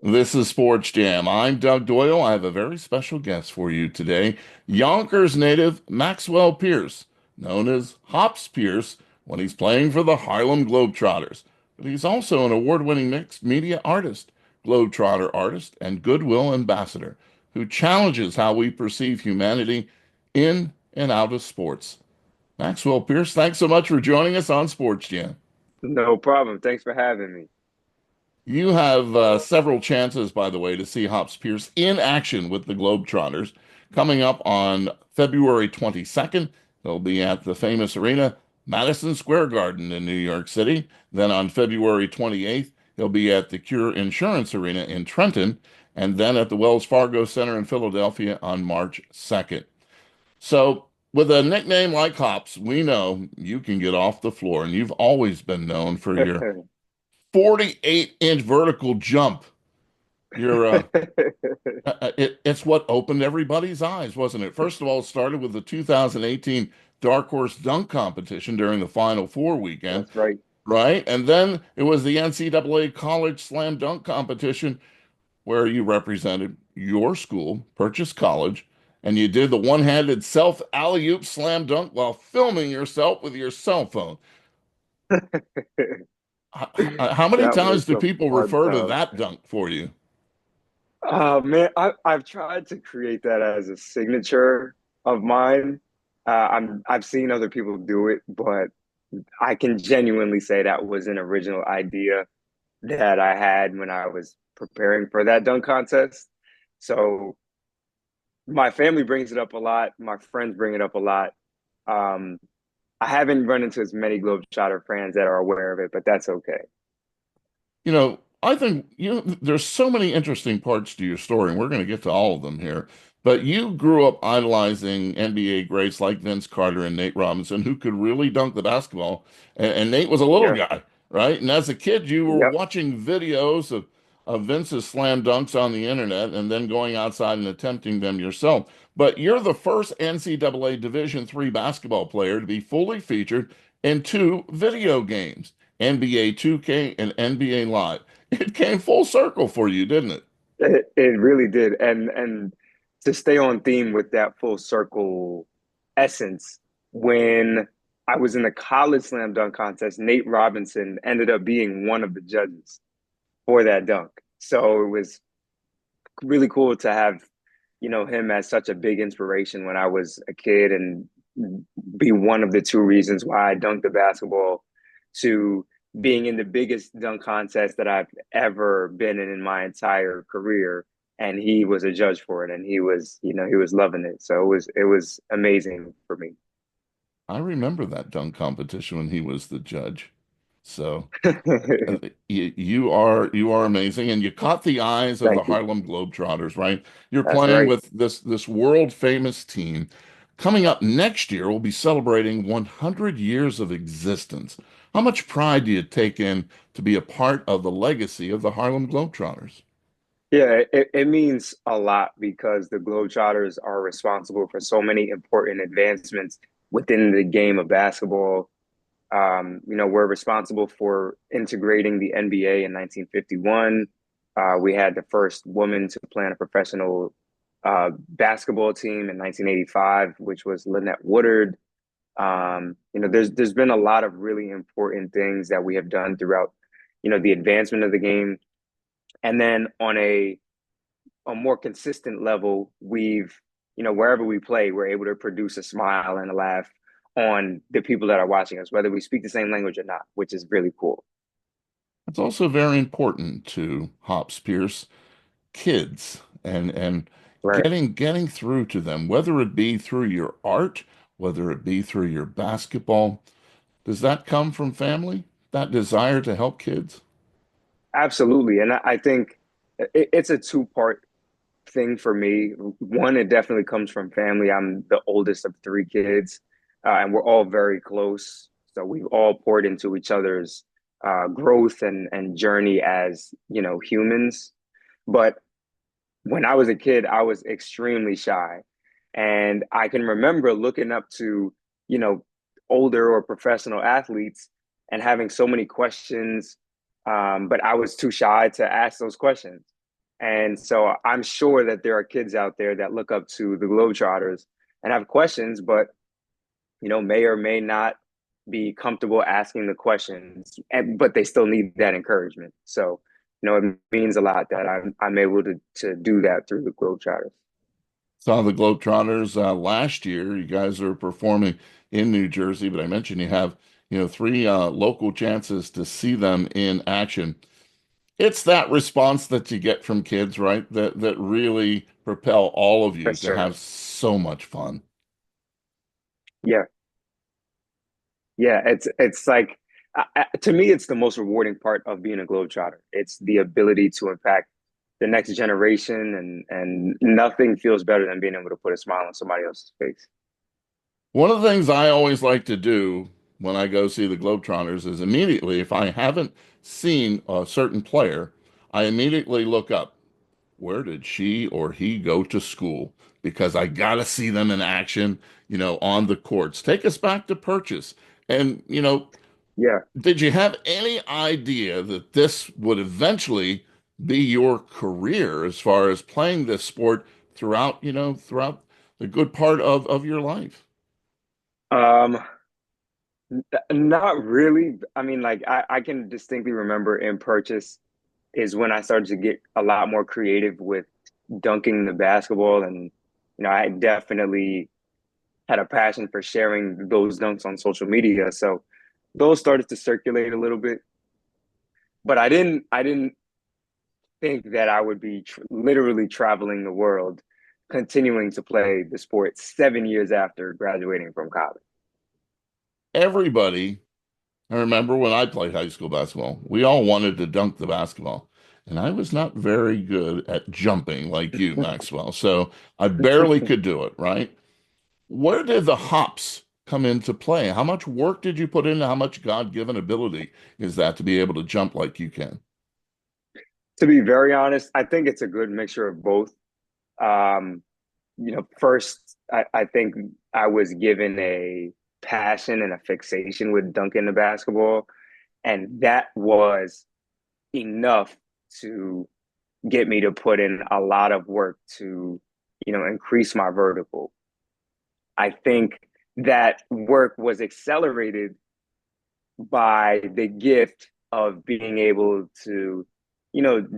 This is Sports Jam. I'm Doug Doyle. I have a very special guest for you today. Yonkers native Maxwell Pearce, known as Hops Pearce when he's playing for the Harlem Globetrotters. But he's also an award-winning mixed media artist, Globetrotter artist, and goodwill ambassador who challenges how we perceive humanity in and out of sports. Maxwell Pearce, thanks so much for joining us on Sports Jam. No problem. Thanks for having me. You have several chances, by the way, to see Hops Pierce in action with the Globetrotters coming up on February 22nd. They'll be at the famous arena, Madison Square Garden in New York City. Then on February 28th, he'll be at the Cure Insurance Arena in Trenton, and then at the Wells Fargo Center in Philadelphia on March 2nd. So, with a nickname like Hops, we know you can get off the floor, and you've always been known for your 48-inch vertical jump. You're it's what opened everybody's eyes, wasn't it? First of all, it started with the 2018 Dark Horse Dunk Competition during the Final Four weekend, That's right. right? And then it was the NCAA College Slam Dunk Competition where you represented your school, Purchase College, and you did the one-handed self alley-oop slam dunk while filming yourself with your cell phone. How many That times was do some people fun refer to stuff. that dunk for you? Oh man, I've tried to create that as a signature of mine. I've seen other people do it, but I can genuinely say that was an original idea that I had when I was preparing for that dunk contest. So my family brings it up a lot. My friends bring it up a lot. Um, I haven't run into as many Globetrotter fans that are aware of it, but that's okay. I think there's so many interesting parts to your story, and we're going to get to all of them here. But you grew up idolizing NBA greats like Vince Carter and Nate Robinson, who could really dunk the basketball. And Nate was a little Yeah. guy, right? And as a kid, you were Yep. watching videos of Vince's slam dunks on the internet and then going outside and attempting them yourself. But you're the first NCAA Division III basketball player to be fully featured in two video games. NBA 2K and NBA Live. It came full circle for you, didn't it? It really did. And to stay on theme with that full circle essence, when I was in the college slam dunk contest, Nate Robinson ended up being one of the judges for that dunk. So it was really cool to have, him as such a big inspiration when I was a kid and be one of the two reasons why I dunked the basketball to being in the biggest dunk contest that I've ever been in my entire career. And he was a judge for it and he was loving it. So it was amazing for me. I remember that dunk competition when he was the judge. So you are amazing, and you caught the eyes of the Thank you. Harlem Globetrotters, right? You're That's playing right. with this world famous team. Coming up next year, we'll be celebrating 100 years of existence. How much pride do you take in to be a part of the legacy of the Harlem Globetrotters? Yeah, it means a lot because the Globetrotters are responsible for so many important advancements within the game of basketball. We're responsible for integrating the NBA in 1951. We had the first woman to play on a professional basketball team in 1985, which was Lynette Woodard. There's been a lot of really important things that we have done throughout, the advancement of the game. And then on a more consistent level, wherever we play, we're able to produce a smile and a laugh on the people that are watching us, whether we speak the same language or not, which is really cool. It's also very important to Hops Pierce kids and Right. getting through to them, whether it be through your art, whether it be through your basketball. Does that come from family? That desire to help kids? Absolutely. And I think it's a two-part thing for me. One, it definitely comes from family. I'm the oldest of three kids, and we're all very close. So we've all poured into each other's growth and journey as, humans. But when I was a kid, I was extremely shy. And I can remember looking up to, you know, older or professional athletes and having so many questions, but I was too shy to ask those questions. And so I'm sure that there are kids out there that look up to the Globetrotters and have questions, but may or may not be comfortable asking the questions, but they still need that encouragement. So, it means a lot that I'm able to do that through the Globetrotters. Saw the Globetrotters last year. You guys are performing in New Jersey, but I mentioned you have, three local chances to see them in action. It's that response that you get from kids, right? That really propel all of For you to have sure. so much fun. Yeah. Yeah. It's like, to me, it's the most rewarding part of being a Globetrotter. It's the ability to impact the next generation, and nothing feels better than being able to put a smile on somebody else's face. One of the things I always like to do when I go see the Globetrotters is immediately, if I haven't seen a certain player, I immediately look up, where did she or he go to school? Because I gotta see them in action, on the courts. Take us back to Purchase. And, Yeah. did you have any idea that this would eventually be your career as far as playing this sport throughout the good part of your life? Um, Not really. I mean, like I can distinctly remember in purchase is when I started to get a lot more creative with dunking the basketball, and I definitely had a passion for sharing those dunks on social media. So those started to circulate a little bit, but I didn't think that I would be literally traveling the world, continuing to play the sport 7 years after graduating from college. Everybody, I remember when I played high school basketball, we all wanted to dunk the basketball. And I was not very good at jumping like you, Maxwell. So I barely could do it, right? Where did the hops come into play? How much work did you put into how much God-given ability is that to be able to jump like you can? To be very honest, I think it's a good mixture of both. First, I think I was given a passion and a fixation with dunking the basketball, and that was enough to get me to put in a lot of work to, increase my vertical. I think that work was accelerated by the gift of being able to,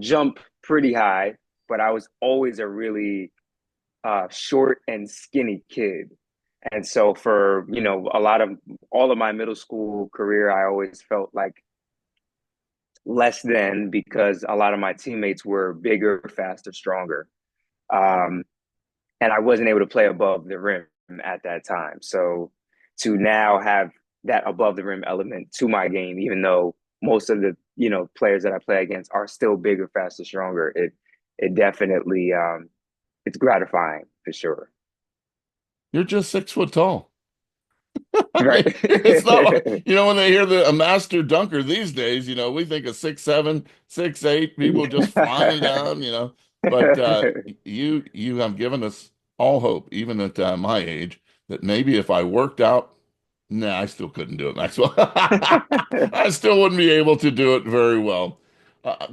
jump pretty high, but I was always a really short and skinny kid. And so for, a lot of all of my middle school career, I always felt like less than because a lot of my teammates were bigger, faster, stronger. Um, and I wasn't able to play above the rim at that time. So to now have that above the rim element to my game, even though most of the, players that I play against are still bigger, faster, stronger, it definitely it's gratifying for sure. You're just 6 foot tall. I Right. mean, it's not like, when they hear a master dunker these days, we think of 6'7", 6'8", people just flying down, but you have given us all hope, even at my age, that maybe if I worked out, nah, I still couldn't do it, Maxwell. I still wouldn't be able to do it very well.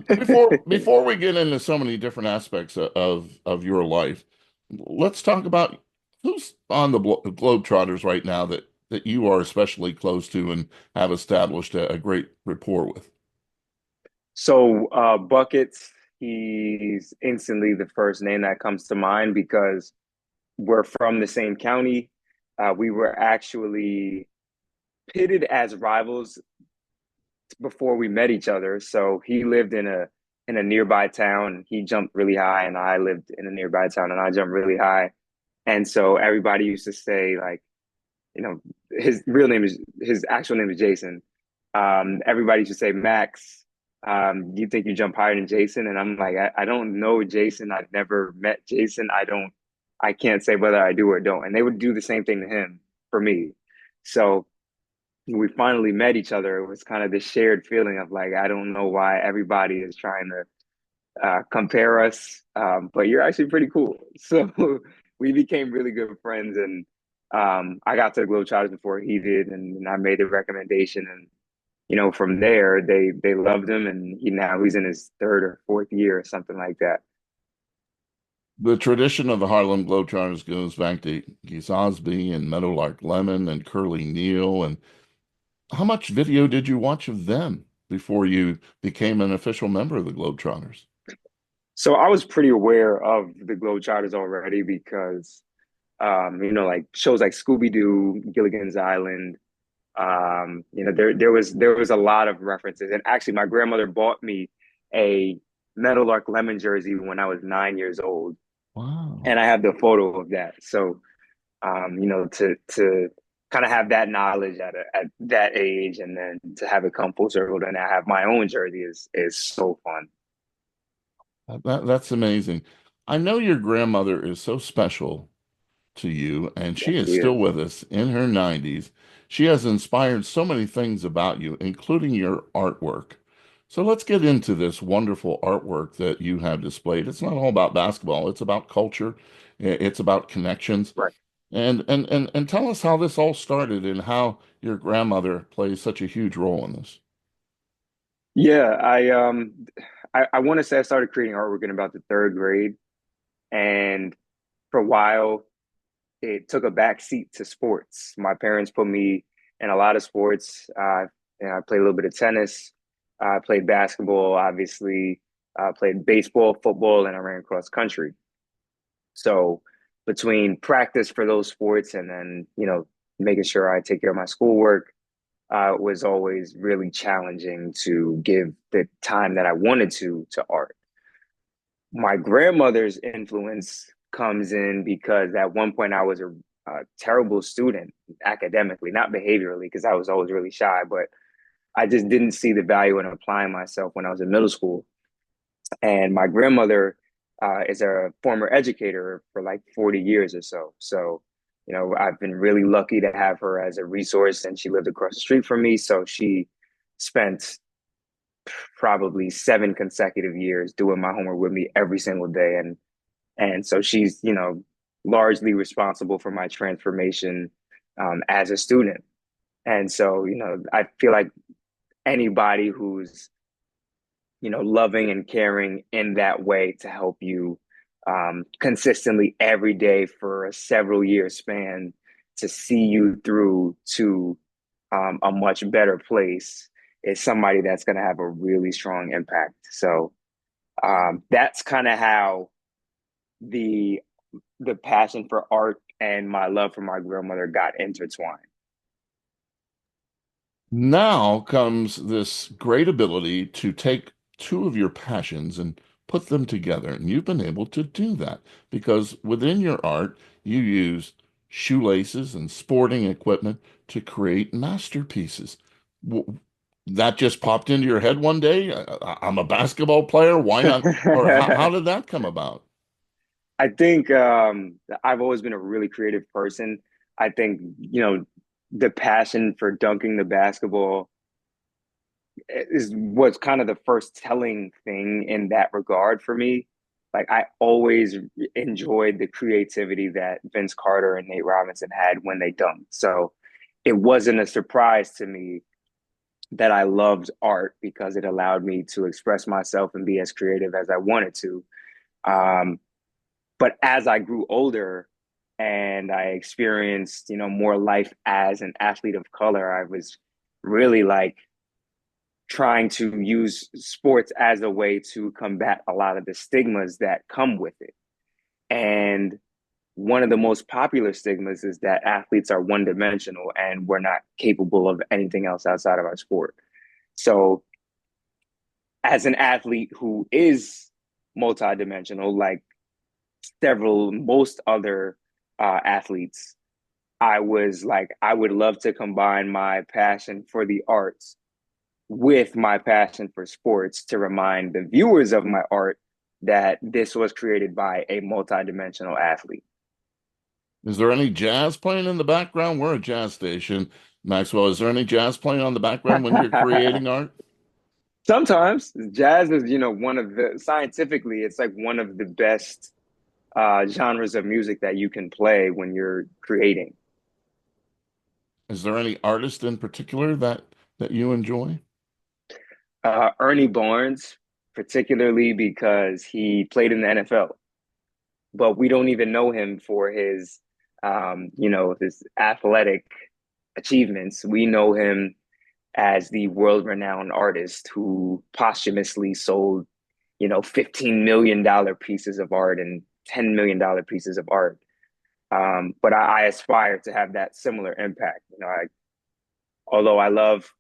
Before we get into so many different aspects of your life, let's talk about who's on the Globetrotters right now that you are especially close to and have established a great rapport with. So Buckets, he's instantly the first name that comes to mind because we're from the same county. We were actually pitted as rivals before we met each other. So he lived in a nearby town. He jumped really high, and I lived in a nearby town, and I jumped really high. And so everybody used to say like, his actual name is Jason. Everybody used to say, Max, you think you jump higher than Jason? And I'm like, I don't know Jason. I've never met Jason. I can't say whether I do or don't. And they would do the same thing to him for me. So when we finally met each other, it was kind of this shared feeling of like, I don't know why everybody is trying to compare us, but you're actually pretty cool. So we became really good friends, and I got to the Globetrotters before he did, and I made the recommendation, and from there they loved him, and he's in his third or fourth year or something like that. The tradition of the Harlem Globetrotters goes back to Geese Osby and Meadowlark Lemon and Curly Neal. And how much video did you watch of them before you became an official member of the Globetrotters? So I was pretty aware of the Globetrotters already because like shows like Scooby-Doo, Gilligan's Island. There was a lot of references. And actually my grandmother bought me a Meadowlark Lemon jersey when I was 9 years old. Wow. And I have the photo of that. So to kind of have that knowledge at that age and then to have it come full circle, then I have my own jersey is so fun. That's amazing. I know your grandmother is so special to you, and she Yes, is she still is. with us in her 90s. She has inspired so many things about you, including your artwork. So let's get into this wonderful artwork that you have displayed. It's not all about basketball, it's about culture, it's about connections. Right. And tell us how this all started and how your grandmother plays such a huge role in this. Yeah, I want to say I started creating artwork in about the third grade, and for a while it took a back seat to sports. My parents put me in a lot of sports. I played a little bit of tennis. I played basketball, obviously. I played baseball, football, and I ran cross country. So between practice for those sports and then, making sure I take care of my schoolwork, was always really challenging to give the time that I wanted to art. My grandmother's influence comes in because at one point I was a terrible student academically, not behaviorally, because I was always really shy, but I just didn't see the value in applying myself when I was in middle school. And my grandmother is a former educator for like 40 years or so. So, I've been really lucky to have her as a resource, and she lived across the street from me. So she spent probably 7 consecutive years doing my homework with me every single day. And so she's, largely responsible for my transformation as a student. And so, I feel like anybody who's loving and caring in that way to help you consistently every day for a several year span to see you through to a much better place is somebody that's going to have a really strong impact. So that's kind of how the the passion for art and my love for my grandmother got intertwined. Now comes this great ability to take two of your passions and put them together. And you've been able to do that because within your art, you use shoelaces and sporting equipment to create masterpieces. W- That just popped into your head one day. I'm a basketball player. Why not? Or how did that come about? I think I've always been a really creative person. I think, the passion for dunking the basketball is was kind of the first telling thing in that regard for me. Like I always enjoyed the creativity that Vince Carter and Nate Robinson had when they dunked. So it wasn't a surprise to me that I loved art because it allowed me to express myself and be as creative as I wanted to. Um, but as I grew older and I experienced, more life as an athlete of color, I was really like trying to use sports as a way to combat a lot of the stigmas that come with it. And one of the most popular stigmas is that athletes are one dimensional and we're not capable of anything else outside of our sport. So, as an athlete who is multidimensional, like most other athletes, I was like, I would love to combine my passion for the arts with my passion for sports to remind the viewers of my art that this was created by a multidimensional athlete. Is there any jazz playing in the background? We're a jazz station. Maxwell, is there any jazz playing on the background when you're creating art? Sometimes jazz is, one of the scientifically, it's like one of the best genres of music that you can play when you're creating. Is there any artist in particular that you enjoy? Ernie Barnes, particularly because he played in the NFL. but we don't even know him for his, his athletic achievements. We know him as the world-renowned artist who posthumously sold, $15 million pieces of art and $10 million pieces of art. But I aspire to have that similar impact. Although I love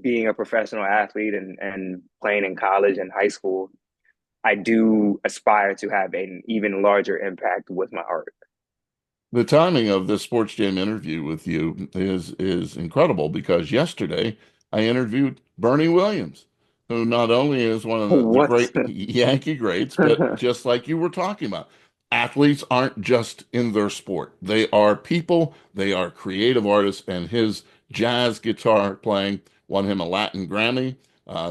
being a professional athlete and playing in college and high school, I do aspire to have an even larger impact with my art. The timing of this Sports Jam interview with you is incredible because yesterday I interviewed Bernie Williams, who not only is one of the What? great Yankee greats, but just like you were talking about, athletes aren't just in their sport. They are people, they are creative artists, and his jazz guitar playing won him a Latin Grammy.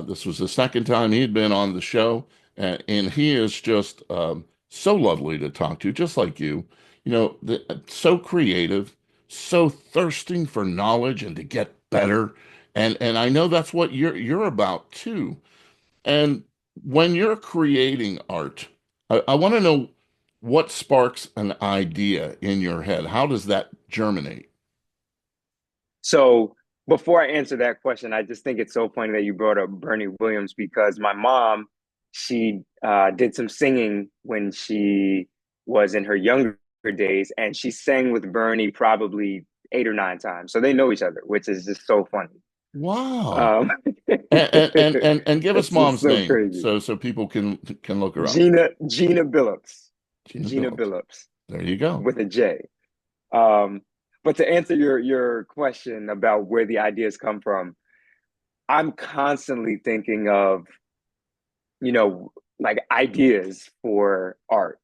This was the second time he'd been on the show, and he is just so lovely to talk to, just like you. So creative, so thirsting for knowledge and to get better. And I know that's what you're about too. And when you're creating art, I want to know what sparks an idea in your head. How does that germinate? So before I answer that question, I just think it's so funny that you brought up Bernie Williams because my mom, she did some singing when she was in her younger days, and she sang with Bernie probably 8 or 9 times. So they know each other, which is just so funny. Wow. Um, And give us it's just mom's so name crazy. so people can look her up. Gina Billups. Gina Gina Billups. Billups There you go. with a J. Um, but to answer your question about where the ideas come from, I'm constantly thinking of, you know, like ideas for art.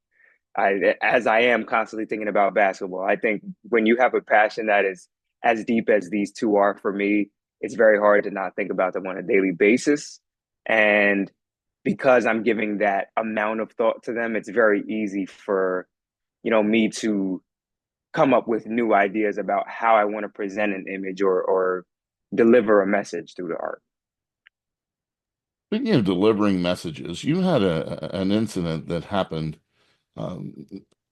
As I am constantly thinking about basketball. I think when you have a passion that is as deep as these two are for me, it's very hard to not think about them on a daily basis. And because I'm giving that amount of thought to them, it's very easy for, me to come up with new ideas about how I want to present an image or deliver a message through the art. Speaking of delivering messages, you had an incident that happened,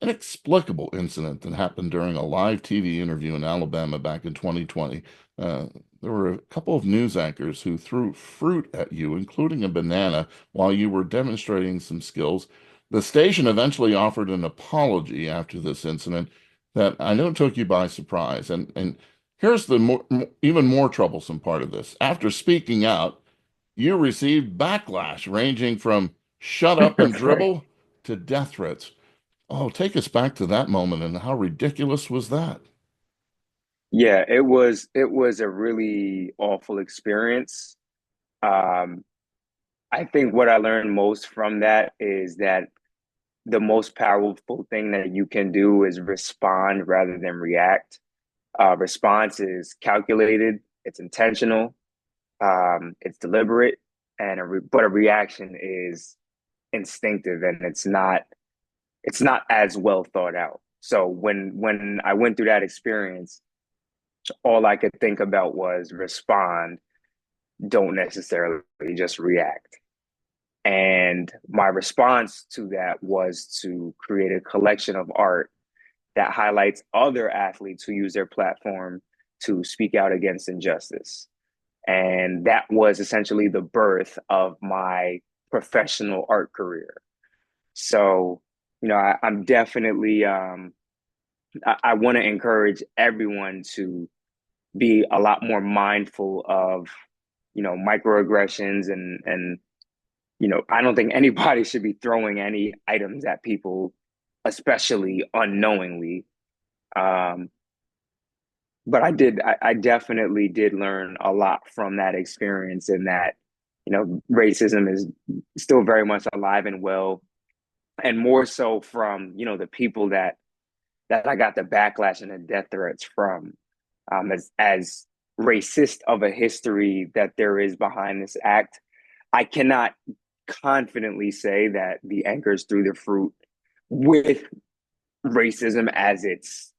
inexplicable incident that happened during a live TV interview in Alabama back in 2020. Uh, there were a couple of news anchors who threw fruit at you, including a banana, while you were demonstrating some skills. The station eventually offered an apology after this incident that I know took you by surprise. And here's the even more troublesome part of this. After speaking out, you received backlash ranging from shut up and Right. dribble to death threats. Oh, take us back to that moment and how ridiculous was that? Yeah, it was a really awful experience. Um, I think what I learned most from that is that the most powerful thing that you can do is respond rather than react. Response is calculated, it's intentional, it's deliberate, but a reaction is instinctive and it's not as well thought out. So when I went through that experience, all I could think about was respond, don't necessarily just react. And my response to that was to create a collection of art that highlights other athletes who use their platform to speak out against injustice. And that was essentially the birth of my professional art career. So, I'm definitely, I want to encourage everyone to be a lot more mindful of, microaggressions and I don't think anybody should be throwing any items at people, especially unknowingly. Um, but I definitely did learn a lot from that experience, and that, racism is still very much alive and well, and more so from, the people that I got the backlash and the death threats from, as racist of a history that there is behind this act. I cannot confidently say that the anchors threw the fruit with racism as its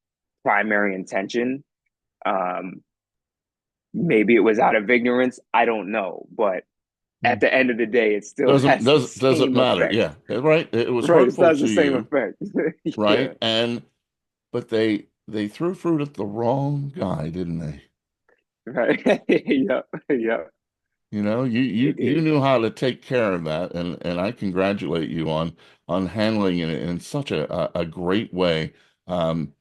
primary intention. Um, Maybe it was out of ignorance. I don't know, but at the end of the day, it still Doesn't has the doesn't same matter. effect. Yeah, right. It was Right. It still hurtful has to the same you, effect. Yeah. right? And but they threw fruit at the wrong guy, didn't they? Right. Yep. Yep. You know, They you did. knew how to take care of that, and I congratulate you on handling it in such a great way. Um,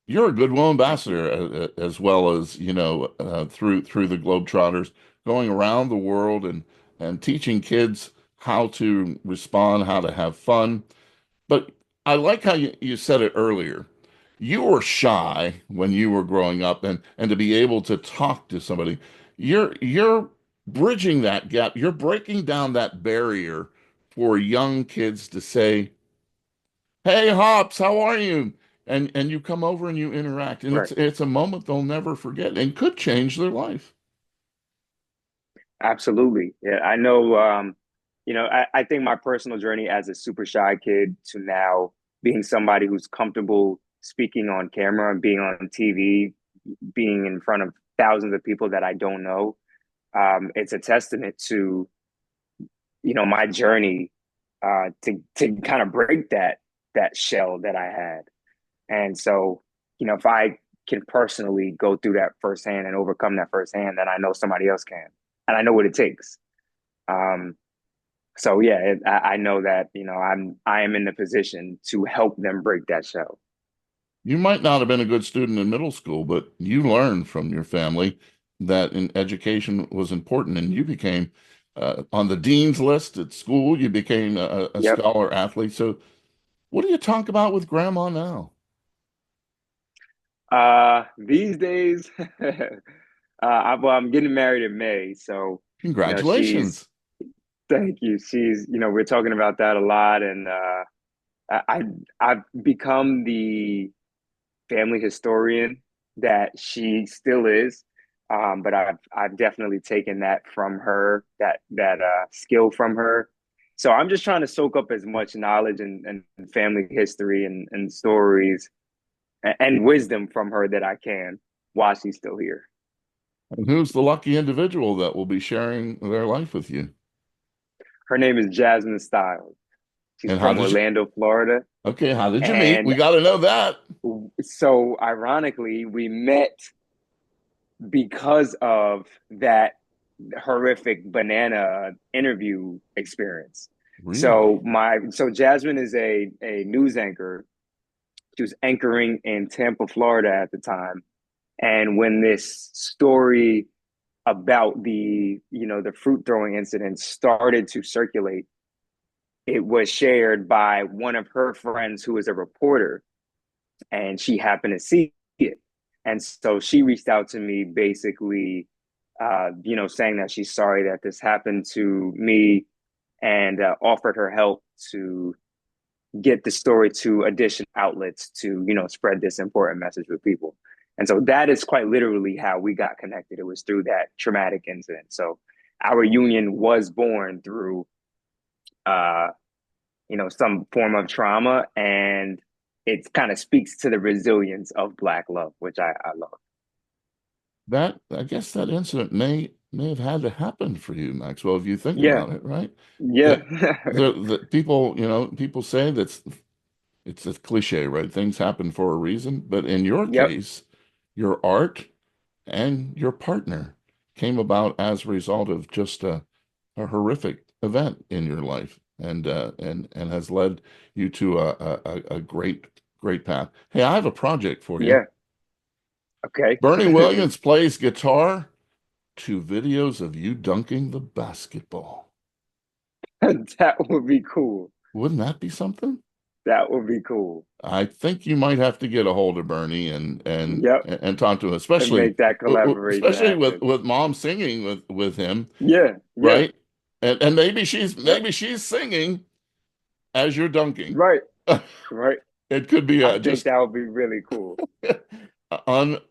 you're a goodwill Thank you. ambassador as well as through the Globetrotters, going around the world and teaching kids how to respond, how to have fun. But I like how you said it earlier. You were shy when you were growing up, and to be able to talk to somebody, you're bridging that gap. You're breaking down that barrier for young kids to say, "Hey, Hops, how are you?" And you come over and you interact, and Right. it's a moment they'll never forget and could change their life. Absolutely. Yeah. I know, I think my personal journey as a super shy kid to now being somebody who's comfortable speaking on camera and being on TV, being in front of thousands of people that I don't know, it's a testament to, my journey to kind of break that shell that I had. And so, if I can personally go through that firsthand and overcome that firsthand, then I know somebody else can, and I know what it takes. Um, so yeah, I know that I am in the position to help them break that shell. You might not have been a good student in middle school, but you learned from your family that education was important, and you became on the dean's list at school. You became a Yep. scholar athlete. So, what do you talk about with grandma now? These days, I'm getting married in May, so she's Congratulations. thank you. She's we're talking about that a lot, and I I've become the family historian that she still is. But I've definitely taken that from her, that skill from her. So I'm just trying to soak up as much knowledge and family history and stories and wisdom from her that I can while she's still here. And who's the lucky individual that will be sharing their life with you? Her name is Jasmine Stiles. She's And how from did you, Orlando, Florida. okay, how did you meet? We And got to know that. so ironically, we met because of that horrific banana interview experience. Really? So Jasmine is a news anchor. She was anchoring in Tampa, Florida at the time. And when this story about the fruit throwing incident started to circulate, it was shared by one of her friends who is a reporter, and she happened to see it. And so she reached out to me basically, saying that she's sorry that this happened to me and offered her help to get the story to additional outlets to, spread this important message with people. And so that is quite literally how we got connected. It was through that traumatic incident. So our union was born through, uh, some form of trauma, and it kind of speaks to the resilience of Black love, which I love. That I guess that incident may have had to happen for you, Maxwell, if you think Yeah, about it, right? yeah, That the people, people say that's it's a cliche, right? Things happen for a reason, but in your yep, case, your art and your partner came about as a result of just a horrific event in your life, and has led you to a great path. Hey, I have a project for you. yeah. Okay, Bernie Williams plays guitar to videos of you dunking the basketball. that would be cool. Wouldn't that be something? That would be cool. I think you might have to get a hold of Bernie Yep, and talk to him, and make that collaboration especially happen. with mom singing with him, Yeah, yeah, right? And yep. maybe she's singing as you're dunking. Right, right. It could be I think just that would be really cool.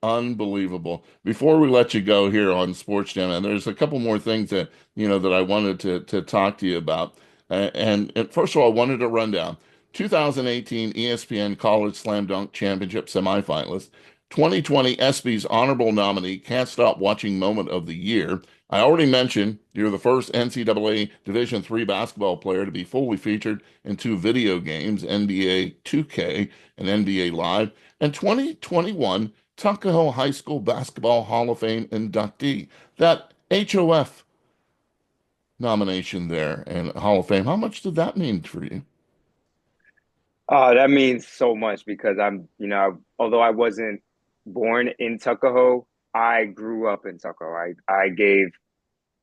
unbelievable. Before we let you go here on Sports Jam, and there's a couple more things that that I wanted to talk to you about. And first of all, I wanted to run down 2018 ESPN College Slam Dunk Championship semifinalists. 2020 ESPY's honorable nominee, Can't Stop Watching Moment of the Year. I already mentioned you're the first NCAA Division III basketball player to be fully featured in two video games, NBA 2K and NBA Live, and 2021 Tuckahoe High School Basketball Hall of Fame inductee. That HOF nomination there and Hall of Fame, how much did that mean for you? That means so much because although I wasn't born in Tuckahoe, I grew up in Tuckahoe. I gave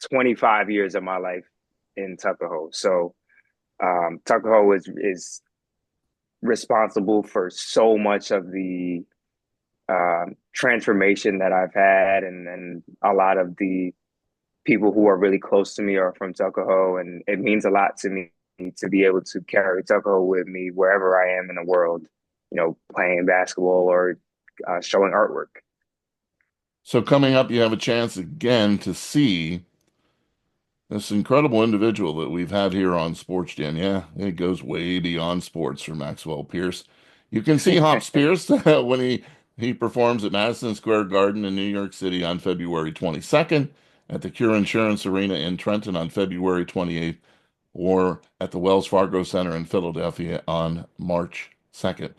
25 years of my life in Tuckahoe. So Tuckahoe is responsible for so much of the transformation that I've had, and a lot of the people who are really close to me are from Tuckahoe, and it means a lot to me to be able to carry Tuckahoe with me wherever I am in the world, playing basketball or showing artwork. So coming up, you have a chance again to see this incredible individual that we've had here on SportsJam. Yeah, it goes way beyond sports for Maxwell Pearce. You can see Hops Pearce when he performs at Madison Square Garden in New York City on February 22nd, at the Cure Insurance Arena in Trenton on February 28th, or at the Wells Fargo Center in Philadelphia on March 2nd.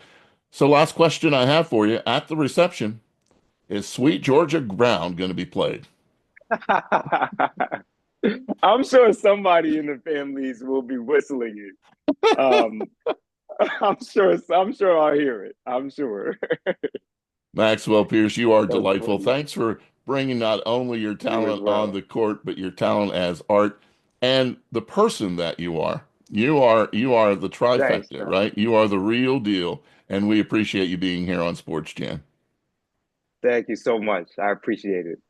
So last question I have for you. At the reception, is Sweet Georgia Brown going to be played? I'm sure somebody in the families will be whistling it. I'm sure I'll hear it. I'm sure. Maxwell Pearce, you are That's delightful. funny. Thanks for bringing not only your You as talent on well. the court, but your talent as art and the person that you are. You are the Thanks, trifecta, man. right? You are the real deal, and we appreciate you being here on Sports Jam. Thank you so much. I appreciate it.